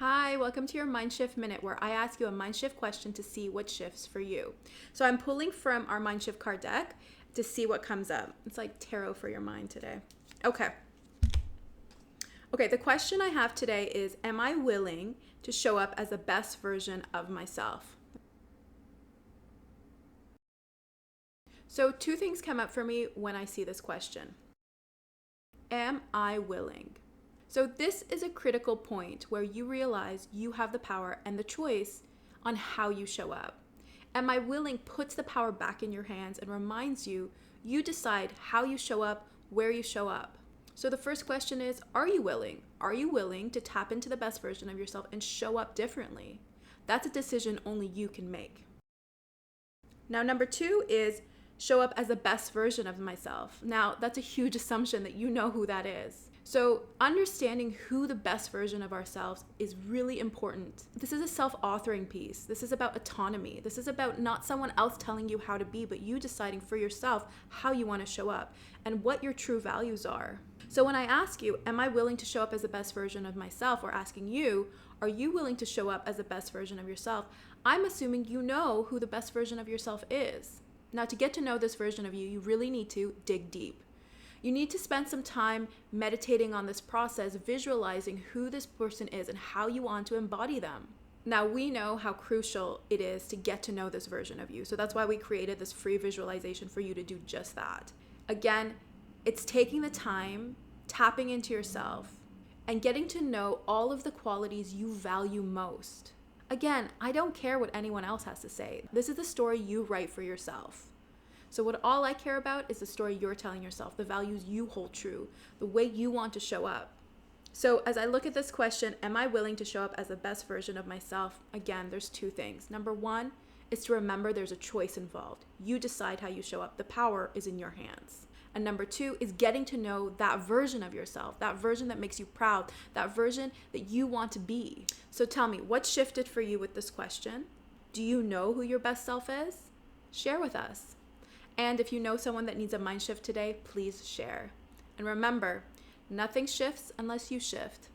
Hi, welcome to your Mind Shift Minute, where I ask you a Mind Shift question to see what shifts for you. So I'm pulling from our Mind Shift card deck to see what comes up. It's like tarot for your mind today. Okay, the question I have today is, am I willing to show up as the best version of myself? So two things come up for me when I see this question. Am I willing? So this is a critical point where you realize you have the power and the choice on how you show up. Am I willing puts the power back in your hands and reminds you, you decide how you show up, where you show up. So the first question is, are you willing? Are you willing to tap into the best version of yourself and show up differently? That's a decision only you can make. Now, number two is show up as the best version of myself. Now, that's a huge assumption that you know who that is. So understanding who the best version of ourselves is really important. This is a self-authoring piece. This is about autonomy. This is about not someone else telling you how to be, but you deciding for yourself how you want to show up and what your true values are. So when I ask you, am I willing to show up as the best version of myself, or asking you, are you willing to show up as the best version of yourself? I'm assuming you know who the best version of yourself is. Now, to get to know this version of you, you really need to dig deep. You need to spend some time meditating on this process, visualizing who this person is and how you want to embody them. Now, we know how crucial it is to get to know this version of you. So that's why we created this free visualization for you to do just that. Again, it's taking the time, tapping into yourself, and getting to know all of the qualities you value most. Again, I don't care what anyone else has to say. This is the story you write for yourself. So what all I care about is the story you're telling yourself, the values you hold true, the way you want to show up. So as I look at this question, am I willing to show up as the best version of myself? Again, there's two things. Number one is to remember there's a choice involved. You decide how you show up. The power is in your hands. And number two is getting to know that version of yourself, that version that makes you proud, that version that you want to be. So tell me, what shifted for you with this question? Do you know who your best self is? Share with us. And if you know someone that needs a mind shift today, please share. And remember, nothing shifts unless you shift.